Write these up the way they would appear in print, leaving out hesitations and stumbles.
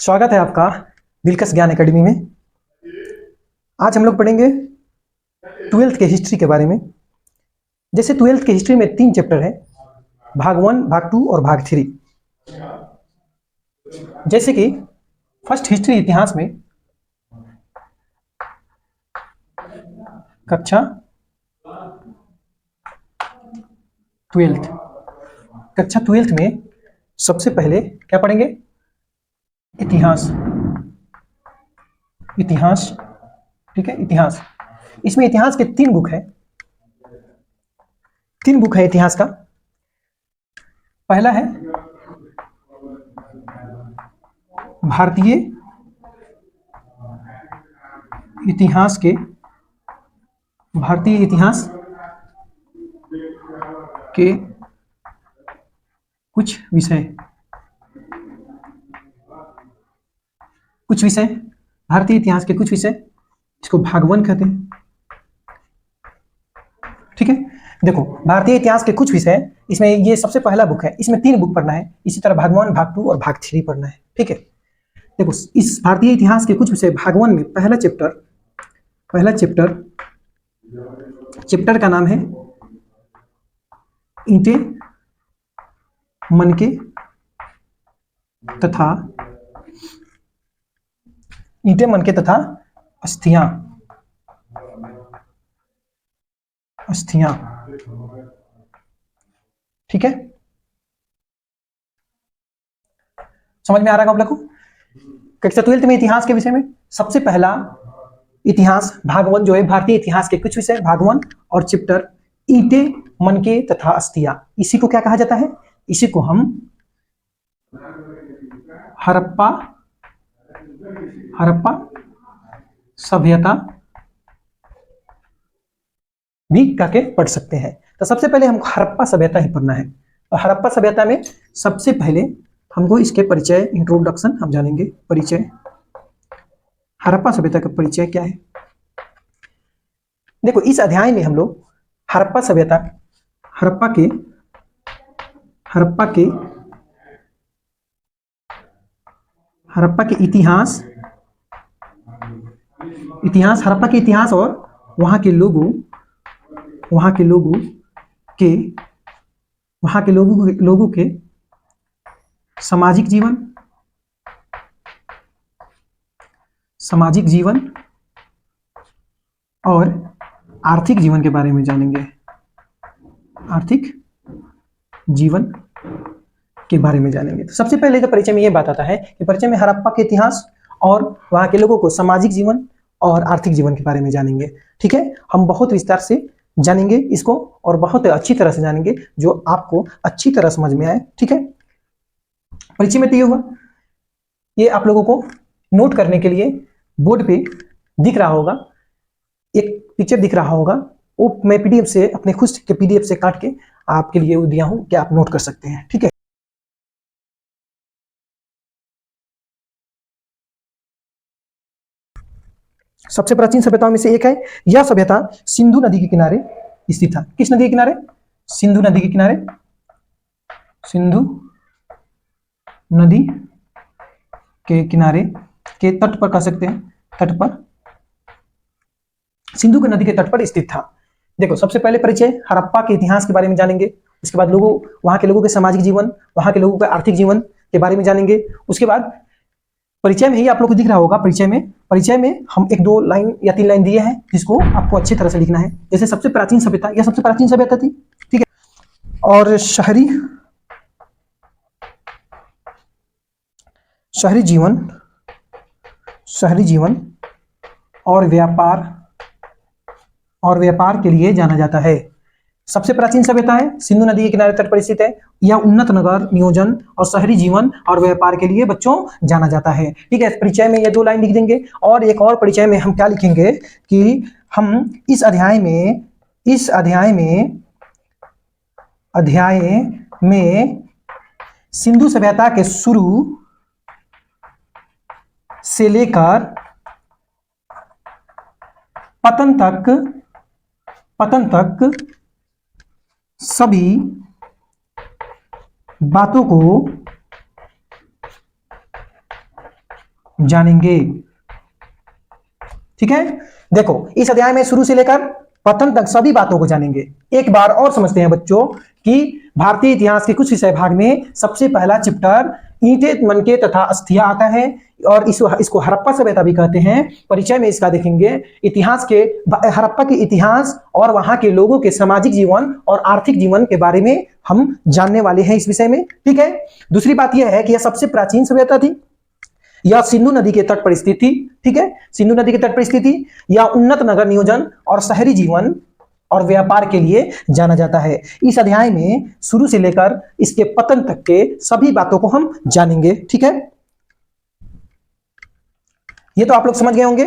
स्वागत है आपका दिलकश ज्ञान एकेडमी में। आज हम लोग पढ़ेंगे ट्वेल्थ के हिस्ट्री के बारे में। जैसे ट्वेल्थ के हिस्ट्री में 3 चैप्टर है, भाग 1, भाग 2 और भाग 3। जैसे कि फर्स्ट हिस्ट्री इतिहास में कक्षा 12 कक्षा 12 में सबसे पहले क्या पढ़ेंगे? इतिहास। ठीक है, इतिहास। इसमें इतिहास के 3 बुक है। 3 बुक है इतिहास का। पहला है भारतीय इतिहास के कुछ विषय। भारतीय इतिहास के कुछ विषय, इसको भाग 1 कहते हैं। ठीक है, देखो भारतीय इतिहास के कुछ विषय, इसमें ये सबसे पहला बुक है। इसमें 3 बुक पढ़ना है। इसी तरह भाग 1, भाग 2 और भाग 3 पढ़ना है। ठीक है, देखो इस भारतीय इतिहास के कुछ विषय भाग 1 में पहला चैप्टर का नाम है ईंटें, मनके तथा अस्थियां। ठीक है, समझ में आ रहा है आप लोग को? कक्षा 12 में इतिहास के विषय में सबसे पहला इतिहास भाग 1 जो है भारतीय इतिहास के कुछ विषय भाग 1 और चैप्टर ईंटें, मनके तथा अस्थियां। इसी को क्या कहा जाता है? इसी को हम हड़प्पा सभ्यता भी कह के पढ़ सकते हैं। तो सबसे पहले हमको हड़प्पा सभ्यता ही पढ़ना है। और हड़प्पा सभ्यता में सबसे पहले हमको इसके परिचय, इंट्रोडक्शन हम जानेंगे। परिचय, हड़प्पा सभ्यता का परिचय क्या है? देखो इस अध्याय में हम लोग हड़प्पा सभ्यता, हड़प्पा के इतिहास, हड़प्पा के इतिहास और वहां के लोगों के सामाजिक जीवन और आर्थिक जीवन के बारे में जानेंगे। तो सबसे पहले जो परिचय में ये बात आता है कि परिचय में हड़प्पा के इतिहास और वहां के लोगों को सामाजिक जीवन और आर्थिक जीवन के बारे में जानेंगे। ठीक है, हम बहुत विस्तार से जानेंगे इसको और बहुत अच्छी तरह से जानेंगे जो आपको अच्छी तरह समझ में आए। ठीक है, परिचय में तो ये हुआ। ये आप लोगों को नोट करने के लिए बोर्ड पे दिख रहा होगा, एक पिक्चर दिख रहा होगा। वो मैं पीडीएफ से, अपने खुद के पीडीएफ से काट के आपके लिए वो दिया हूं कि आप नोट कर सकते हैं। ठीक है, सबसे प्राचीन सभ्यताओं में से एक है। यह सभ्यता सिंधु नदी के किनारे स्थित था। किस नदी के किनारे? सिंधु नदी के किनारे। सिंधु नदी के किनारे के तट पर कह सकते हैं, तट पर, सिंधु की नदी के तट पर स्थित था। देखो सबसे पहले परिचय हड़प्पा के इतिहास के बारे में जानेंगे। उसके बाद वहां के लोगों के सामाजिक जीवन, वहां के लोगों के आर्थिक जीवन के बारे में जानेंगे। उसके बाद परिचय में ही आप लोग को दिख रहा होगा, परिचय में हम 1-2 लाइन या 3 लाइन दिए हैं जिसको आपको अच्छी तरह से लिखना है। जैसे सबसे प्राचीन सभ्यता, यह सबसे प्राचीन सभ्यता थी। ठीक है, और शहरी जीवन और व्यापार के लिए जाना जाता है। सबसे प्राचीन सभ्यता है, सिंधु नदी के किनारे तट पर स्थित है। यह उन्नत नगर नियोजन और शहरी जीवन और व्यापार के लिए बच्चों जाना जाता है। ठीक है, परिचय में ये 2 लाइन लिख देंगे। और एक और परिचय में हम क्या लिखेंगे कि हम इस अध्याय में सिंधु सभ्यता के शुरू से लेकर पतन तक सभी बातों को जानेंगे। ठीक है, देखो इस अध्याय में शुरू से लेकर पतन तक सभी बातों को जानेंगे। एक बार और समझते हैं बच्चों कि भारतीय इतिहास के कुछ विषय भाग में सबसे पहला चैप्टर ईंटें, मनके तथा अस्थियां आता है और इसको हड़प्पा सभ्यता भी कहते हैं। परिचय में इसका देखेंगे। इतिहास के हड़प्पा के इतिहास और वहां के लोगों के सामाजिक जीवन और आर्थिक जीवन के बारे में हम जानने वाले हैं इस विषय में। ठीक है, दूसरी बात यह है कि यह सबसे प्राचीन सभ्यता थी। यह सिंधु नदी के तट पर स्थित थी। ठीक है, सिंधु नदी के तट पर स्थित थी। यह उन्नत नगर नियोजन और शहरी जीवन और व्यापार के लिए जाना जाता है। इस अध्याय में शुरू से लेकर इसके पतन तक के सभी बातों को हम जानेंगे। ठीक है, ये तो आप लोग समझ गए होंगे।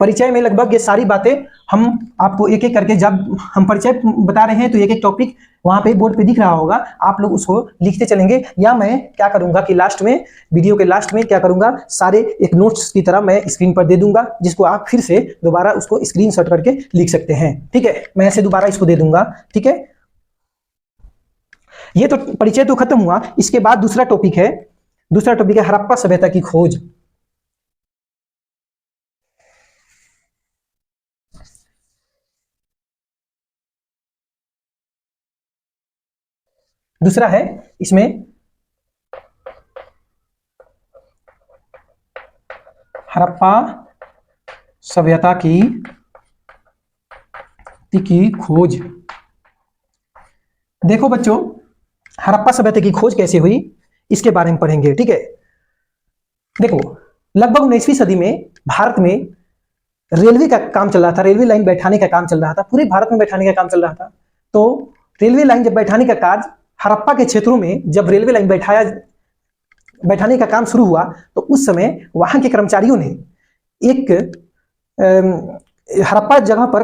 परिचय में लगभग ये सारी बातें हम आपको एक एक करके, जब हम परिचय बता रहे हैं तो एक एक टॉपिक वहां पे बोर्ड पे दिख रहा होगा, आप लोग उसको लिखते चलेंगे। या मैं क्या करूंगा कि लास्ट में, वीडियो के लास्ट में क्या करूंगा, सारे एक नोट्स की तरह मैं स्क्रीन पर दे दूंगा, जिसको आप फिर से दोबारा उसको स्क्रीनशॉट करके लिख सकते हैं। ठीक है, मैं ऐसे दोबारा इसको दे दूंगा। ठीक है, ये तो परिचय तो खत्म हुआ। इसके बाद दूसरा टॉपिक है हड़प्पा सभ्यता की खोज। दूसरा है इसमें हड़प्पा सभ्यता की खोज। देखो बच्चों, हड़प्पा सभ्यता की खोज कैसे हुई इसके बारे में पढ़ेंगे। ठीक है, देखो लगभग 19वीं सदी में भारत में रेलवे का काम चल रहा था। रेलवे लाइन बैठाने का काम चल रहा था, पूरे भारत में बैठाने का काम चल रहा था। तो रेलवे लाइन जब बैठाने का कार्य हड़प्पा के क्षेत्रों में, जब रेलवे लाइन बैठाने का काम शुरू हुआ तो उस समय वहां के कर्मचारियों ने एक हड़प्पा जगह पर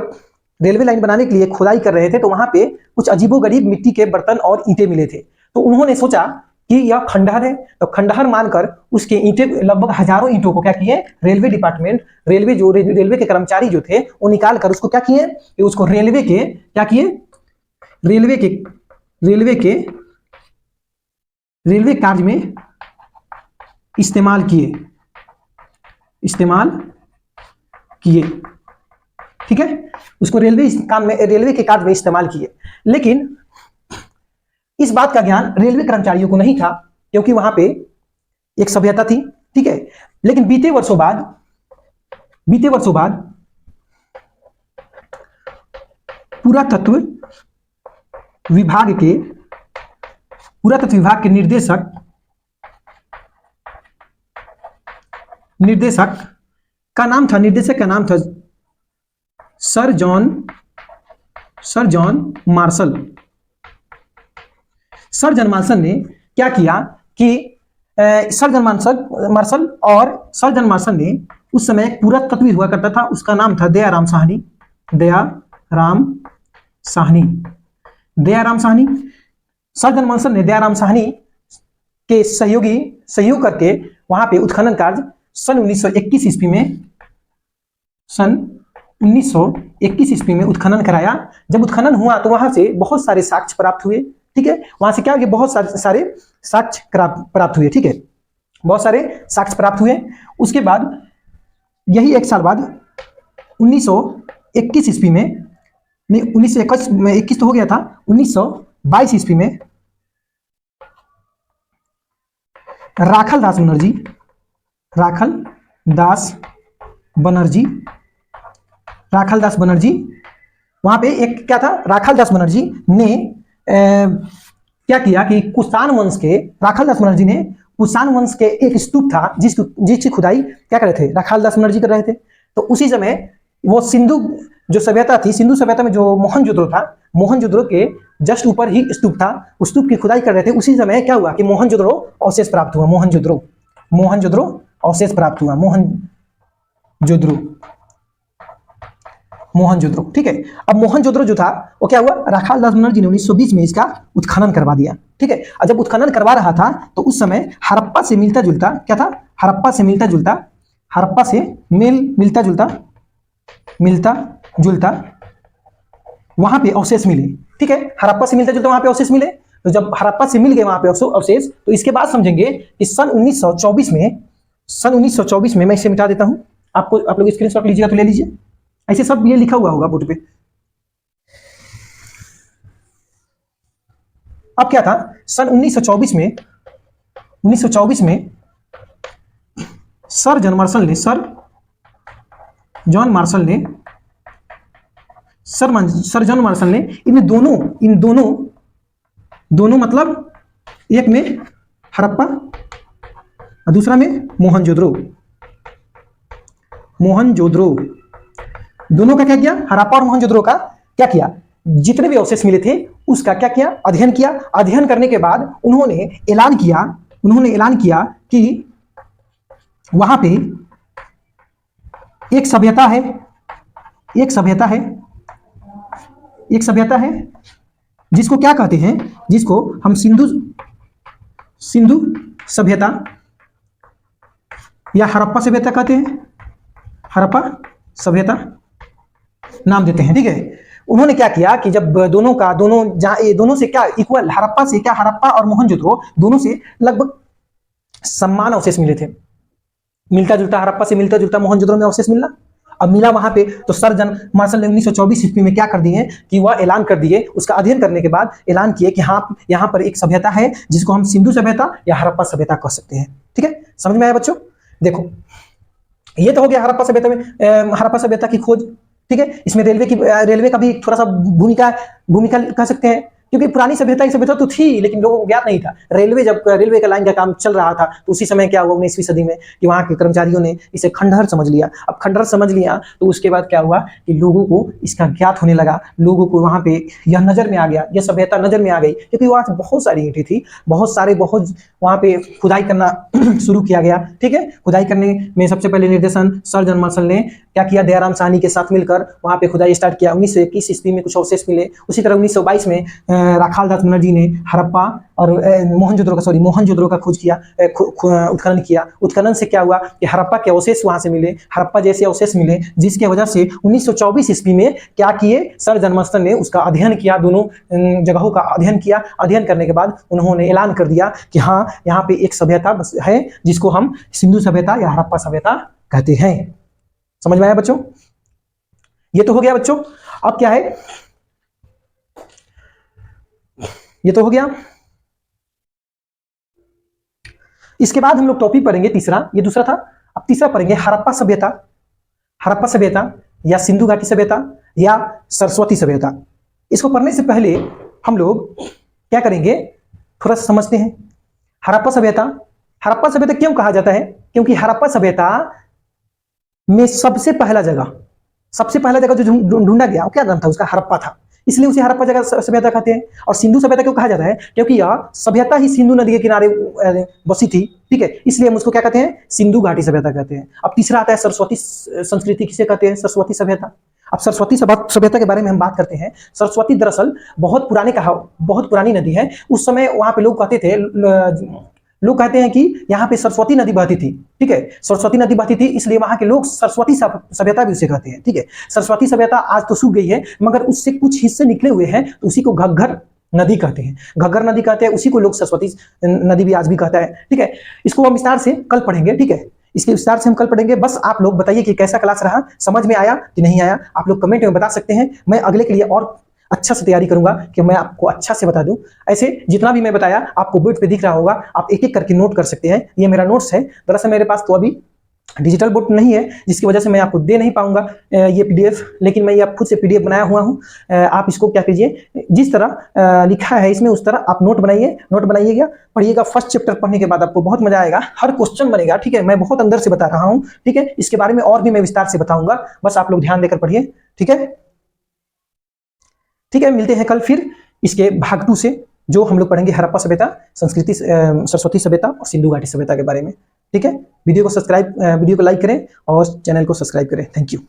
रेलवे लाइन बनाने के लिए खुदाई कर रहे थे। तो वहां पे कुछ अजीबोगरीब मिट्टी के बर्तन और ईंटें मिले थे। तो उन्होंने सोचा कि यह खंडहर है, तो खंडहर मानकर उसके ईंटें, लगभग हजारों ईंटों को क्या किए, रेलवे डिपार्टमेंट, रेलवे के कर्मचारी जो थे वो निकाल कर उसको क्या किए कि उसको रेलवे कार्य में इस्तेमाल किए। ठीक है, उसको रेलवे के कार्य में इस्तेमाल किए। लेकिन इस बात का ज्ञान रेलवे कर्मचारियों को नहीं था, क्योंकि वहां पे एक सभ्यता थी। ठीक है, लेकिन बीते वर्षों बाद पुरातत्व विभाग के निर्देशक का नाम था sir John Marshall. Sir John Marshall ने क्या किया कि सर जॉन मार्शल ने उस समय एक पुरातत्व हुआ करता था, उसका नाम था Dayaram Sahni. Sir John Marshall ने दयाराम साहनी के सहयोग करके वहां पे उत्खनन कार्य सन 1921 ईस्वी में उत्खनन कराया। जब उत्खनन हुआ तो वहां से बहुत सारे साक्ष्य प्राप्त हुए। ठीक है, वहां से क्या हुआ, बहुत सारे साक्ष्य प्राप्त हुए। ठीक है, बहुत सारे साक्ष्य प्राप्त हुए। उसके बाद यही एक साल बाद 1921 ईस्वी में, नहीं 1921 तो हो गया था, 1922 ईस्वी में राखाल दास बनर्जी वहां पे एक क्या था, राखाल दास बनर्जी ने क्या किया कि राखाल दास बनर्जी ने कुषाण वंश के एक स्तूप था जिसकी खुदाई क्या कर रहे थे, राखाल दास बनर्जी कर रहे थे। तो उसी समय वो सिंधु सभ्यता में जो मोहनजोदड़ो के जस्ट ऊपर ही स्तूप था, उस स्तूप की खुदाई कर रहे थे। उसी समय क्या हुआ कि मोहनजोदड़ो अवशेष प्राप्त हुआ। मोहनजोदड़ो। ठीक है, अब मोहनजोदड़ो जो था वो क्या हुआ, राखाल दास बनर्जी ने 1920 में इसका उत्खनन करवा दिया। ठीक है, और जब उत्खनन करवा रहा था तो उस समय हड़प्पा से मिलता जुलता वहां पे अवशेष मिले। ठीक है, हड़प्पा से मिलता जुलता वहां पे अवशेष मिले। तो जब हड़प्पा से मिल गए वहां पे अवशेष, तो इसके बाद समझेंगे कि सन सन 1924 में, मैं इसे मिटा देता हूं, आप लोग स्क्रीनशॉट लीजिएगा तो ले लीजिए, ऐसे सब ये लिखा हुआ होगा बोर्ड पे। अब क्या था, सन 1924 में सर जॉन मार्शल ने इन दोनों मतलब एक में हड़प्पा और दूसरा में मोहनजोदड़ो, दोनों का क्या किया, हड़प्पा और मोहनजोदड़ो का क्या किया, जितने भी अवशेष मिले थे उसका क्या किया, अध्ययन किया। अध्ययन करने के बाद उन्होंने ऐलान किया कि वहां पे एक सभ्यता है जिसको क्या कहते हैं, जिसको हम सिंधु सभ्यता या हड़प्पा सभ्यता कहते हैं, हड़प्पा सभ्यता नाम देते हैं, ठीक है। उन्होंने क्या किया कि जब दोनों से क्या इक्वल, हड़प्पा और मोहनजोदड़ो दोनों से लगभग समान अवशेष मिले थे, मिलता जुलता हड़प्पा से मिलता जुलता मोहनजोदड़ो में अवशेष मिला। अब मिला वहां पे तो सर जॉन मार्शल ने 1924 ईस्वी में क्या कर दिए कि वह ऐलान कर दिए, उसका अध्ययन करने के बाद ऐलान किए कि हाँ, यहाँ पर एक सभ्यता है जिसको हम सिंधु सभ्यता या हड़प्पा सभ्यता कह सकते हैं, ठीक है। समझ में आया बच्चों? देखो, ये तो हो गया हड़प्पा सभ्यता की खोज, ठीक है। इसमें रेलवे का भी थोड़ा सा भूमिका कह सकते हैं, क्योंकि पुरानी सभ्यता तो थी लेकिन लोगों को ज्ञात नहीं था। रेलवे का लाइन का काम चल रहा था तो उसी समय क्या हुआ 19वीं सदी में कि वहां के कर्मचारियों ने इसे खंडहर समझ लिया। अब खंडहर समझ लिया तो उसके बाद क्या हुआ कि लोगों को इसका ज्ञात होने लगा, लोगों को वहां पे यह नजर में आ गया, यह सभ्यता नजर में आ गई, क्योंकि वहां बहुत सारी ईंटें थी, बहुत वहां पे खुदाई करना शुरू किया गया, ठीक है। खुदाई करने में सबसे पहले निर्देशन सर जॉन मार्शल ने क्या किया, दयाराम साहनी के साथ मिलकर वहां पे खुदाई स्टार्ट किया। 1921 ईस्वी में कुछ अवशेष मिले। उसी तरह 1922 में राखाल दास बनर्जी ने हड़प्पा और मोहनजोदड़ो का खोज किया, उत्खनन किया। उत्खनन से क्या हुआ कि हड़प्पा के अवशेष वहां से मिले, हड़प्पा जैसे अवशेष मिले, जिसके वजह से 1924 ईस्वी में क्या किए, सर जॉन मार्शल ने उसका अध्ययन किया, दोनों जगहों का अध्ययन किया। अध्ययन करने के बाद उन्होंने ऐलान कर दिया कि हाँ, यहाँ पे एक सभ्यता है जिसको हम सिंधु सभ्यता या हड़प्पा सभ्यता कहते हैं। समझ में आया बच्चों? ये तो हो गया बच्चों। अब क्या है, ये तो हो गया। इसके बाद हम लोग टॉपिक पढ़ेंगे तीसरा, ये दूसरा था, अब तीसरा पढ़ेंगे हड़प्पा सभ्यता या सिंधु घाटी सभ्यता या सरस्वती सभ्यता। इसको पढ़ने से पहले हम लोग क्या करेंगे, थोड़ा सा समझते हैं। हड़प्पा सभ्यता क्यों कहा जाता है? क्योंकि हड़प्पा सभ्यता में सबसे पहला जगह जो ढूंढा गया, वो क्या नाम था उसका, हड़प्पा था, इसलिए उसे हड़प्पा जगह सभ्यता कहते हैं। और सिंधु सभ्यता क्यों कहा जाता है? क्योंकि यह सभ्यता ही सिंधु नदी के किनारे बसी थी, ठीक है, इसलिए हम उसको क्या कहते हैं, सिंधु घाटी सभ्यता कहते हैं। अब तीसरा आता है सरस्वती संस्कृति, किसे कहते हैं, सरस्वती सभ्यता। अब सरस्वती सभ्यता के बारे में हम बात करते हैं। सरस्वती दरअसल बहुत पुरानी नदी है। उस समय वहां पे लोग कहते हैं कि यहाँ पे सरस्वती नदी बहती थी, ठीक है, सरस्वती नदी बहती थी, इसलिए वहां के लोग सरस्वती सभ्यता भी उसे कहते हैं, ठीक है। सरस्वती सभ्यता आज तो सूख गई है, मगर उससे कुछ हिस्से निकले हुए हैं, तो उसी को घग्गर नदी कहते हैं, उसी को लोग सरस्वती नदी भी आज भी कहता है, ठीक है। इसको हम विस्तार से कल पढ़ेंगे, ठीक है, इसके विस्तार से हम कल पढ़ेंगे। बस आप लोग बताइए कि कैसा क्लास रहा, समझ में आया कि नहीं आया, आप लोग कमेंट में बता सकते हैं। मैं अगले के लिए और अच्छा से तैयारी करूंगा कि मैं आपको अच्छा से बता दूं। ऐसे जितना भी मैं बताया आपको बोर्ड पे दिख रहा होगा, आप एक एक करके नोट कर सकते हैं। ये मेरा नोट्स है, दरअसल मेरे पास तो अभी डिजिटल बोर्ड नहीं है, जिसकी वजह से मैं आपको दे नहीं पाऊंगा ये पीडीएफ, लेकिन मैं ये खुद से पीडीएफ बनाया हुआ हूँ। आप इसको क्या कीजिए, जिस तरह लिखा है इसमें उस तरह आप नोट बनाइएगा, पढ़िएगा। फर्स्ट चैप्टर पढ़ने के बाद आपको बहुत मजा आएगा, हर क्वेश्चन बनेगा, ठीक है। मैं बहुत अंदर से बता रहा हूँ, ठीक है, इसके बारे में और भी मैं विस्तार से बताऊंगा, बस आप लोग ध्यान देकर पढ़िए, ठीक है। मिलते हैं कल फिर इसके भाग 2 से, जो हम लोग पढ़ेंगे हड़प्पा सभ्यता, संस्कृति, सरस्वती सभ्यता और सिंधु घाटी सभ्यता के बारे में, ठीक है। वीडियो को लाइक करें और चैनल को सब्सक्राइब करें। Thank you.